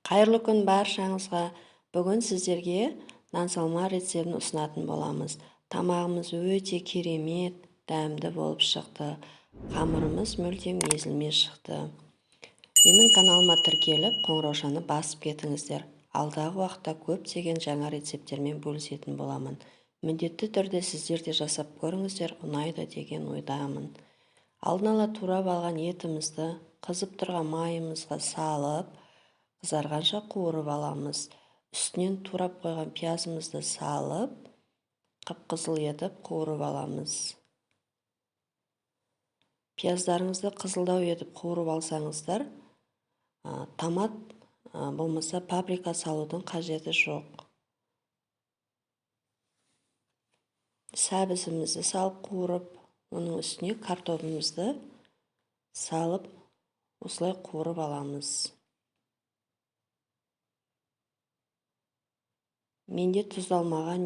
Қайырлы күн баршаңызға. Бүгін сіздерге нан салма рецептін ұсынатын боламыз. Тамағымыз өте керемет, дәмді болып шықты. Қамырымыз мүлдем езілмей шықты. Менің каналыма тіркеліп, қоңыраушаны басып кетіңіздер. Алдағы уақытта көптеген жаңа рецепттермен бөлісетін боламын. Міндетті түрде сіздер де жасап көріңіздер, ұнайды деген ойдамын. Алдын ала турап алған етімізді қызып тұрған майымызға салып, қызарғанша қуырып аламыз. Үстінен турап қойған пиязымызды салып, қып-қызыл етіп қуырып аламыз. Пияздарыңызды қызылдау етіп қуырып алсаңыздар, томат болмаса паприка салудың қажеті жоқ. Сәбізімізді салып қуырып, оның үстіне картопымызды салып, осылай қуырып аламыз. Менде тұздалмаған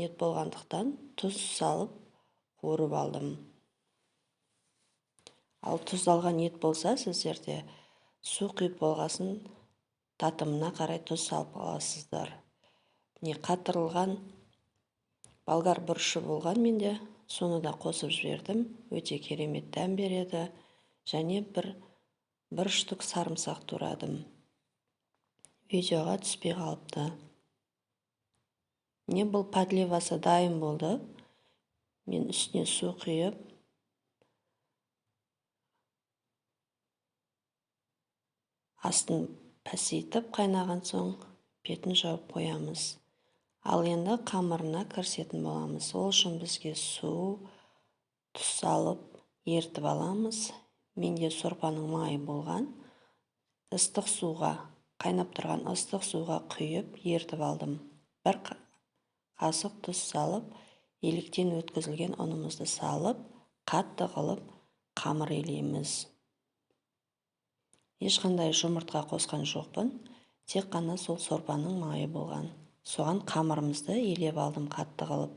ет болғандықтан тұз салып қуырып алдым. Ал тұздалған ет болса, сіздерде су құйып болғасын татымына қарай тұз салып аласыздар. Міне қатырылған болгар бұрышы болған менде, соны да қосып жібердім. Өте керемет дәм береді. Және бір штук сарымсақ турадым. Видеоға түспей қалыпты. Міне бұл подливасы дайын болды. Мен үстіне су құйып, астын пәсейтіп қайнаған соң бетін жауып қоямыз. Ал енді қамырына кірісетін боламыз. Ол үшін бізге су, тұз салып ертіп аламыз. Менде сорпаның майы болған. Ыстық суға, қайнап тұрған ыстық суға құйып ертіп алдым. Бір қасық тұз салып, еліктен өткізілген ұнымызды салып, қатты қылып қамыр илейміз. Ешқандай жұмыртқа қосқан жоқпын, тек қана сол сорпаның майы болған. Соған қамырымызды илеп алдым қатты қылып.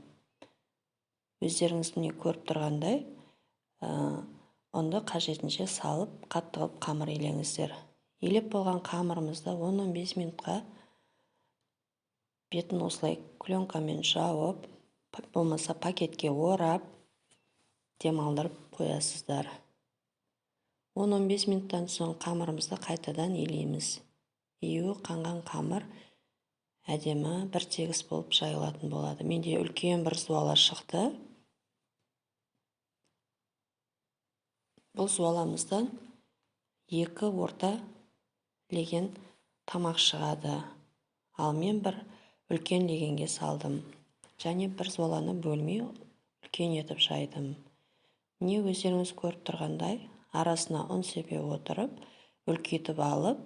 Өздеріңіз міне көріп тұрғандай, ұнды қажетінше салып, қатты қылып қамыр илеңіздер. Илеп болған қамырымызды 10-15 минутқа бетін осылай пленкамен жауып, болмаса пакетке орап, демалдырып қоясыздар. 10-15 минуттан соң қамырымызды қайтадан илейміз. Июі қанған қамыр әдемі бір тегіс болып жайылатын болады. Менде үлкен бір зуала шықты. Бұл зуаламыздан 2 орта леген тамақ шығады. Ал мен бір үлкен легенге салдым. Және бір зуаланы бөлмей үлкен етіп жайдым. Не өздеріңіз көріп тұрғандай, арасына ұн сепе отырып, үлкейтіп алып,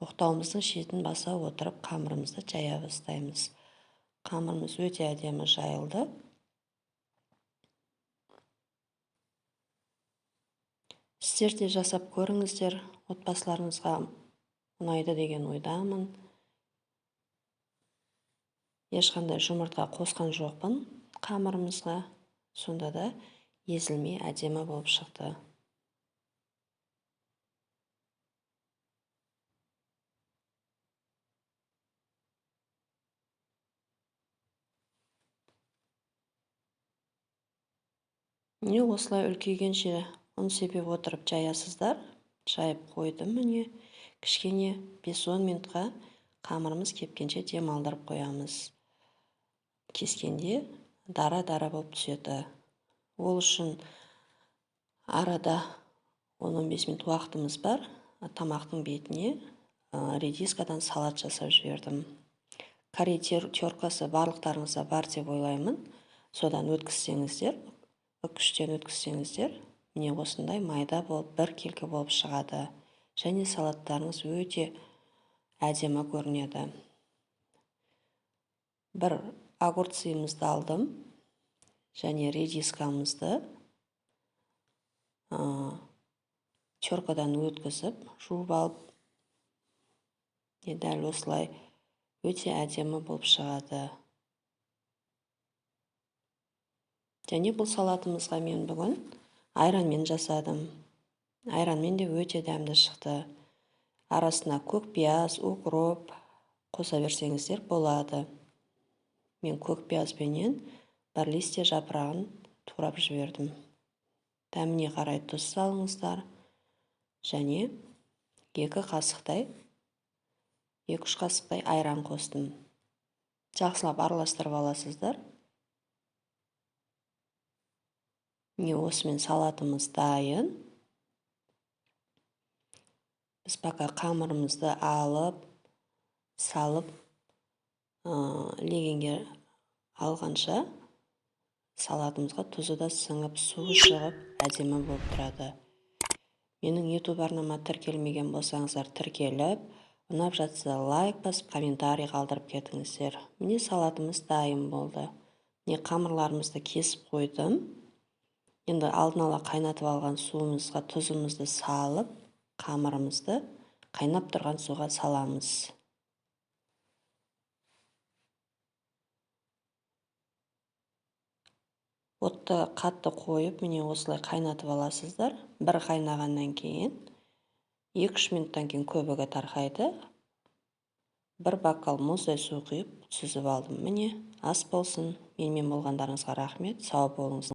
оқтауымыздың шетін баса отырып, қамырымызды жая бастаймыз. Қамырымыз өте әдемі жайылды. Сіздер де жасап көріңіздер, отбасыларыңызға ұнайды деген ойдамын. Ешқандай жұмыртқа қосқан жоқпын қамырымызға. Сонда да езілмей әдемі болып шықты. Міне осылай үлкейгенше ұн сепеп отырып жаясыздар. Жайып қойдым міне. Кішкене 5-10 минутқа қамырымыз кепкенше демалдырып қоямыз. Кескенде дара-дара болып түседі. Ол үшін арада 10-15 минут уақытымыз бар. Тамақтың бетіне редискадан салат жасап жібердім. Корей теркасы барлықтарыңызда бар деп ойлаймын. Содан өткізсеңіздер, үккіштен өткізсеңіздер, міне осындай майда болып, бір келкі болып шығады. Және салаттарыңыз өте әдемі көрінеді. Бір огурцымызды алдым. Және редискамызды теркадан өткізіп, жуып алып, дәл осылай өте әдемі болып шығады. Және бұл салатымызға мен бүгін айранмен жасадым. Айранмен де өте дәмді шықты. арасына көкпияз, укроп қоса берсеңіздер болады. Мен көкпиязбенен 1 листья жапырағын турап жібердім. Дәміне қарай тұз салыңыздар. Және 2-3 қасықтай айран қостым. Жақсылап араластырып аласыздар. Міне осымен салатымыз дайын. Біз пока қамырымызды алып, салып, легенге алғанша салатымызға тұзы да сіңіп, суы шығып, әдемі болып тұрады. Менің YouTube арнама тіркелмеген болсаңыздар, тіркеліп, ұнап жатса лайк басып, комментарий қалдырып кетіңіздер. Міне салатымыз дайын болды. Міне қамырларымызды кесіп қойдым. Енді алдын ала қайнатып алған суымызға тұзымызды салып, қамырымызды қайнап тұрған суға саламыз. Отты қатты қойып, міне осылай қайнатып аласыздар. Бір қайнағаннан кейін, 2-3 минуттан кейін көбігі тарқайды. 1 бокал мұздай су құйып, сүзіп алдым. Міне, ас болсын. Менімен болғандарыңызға рахмет. Сау болыңыз.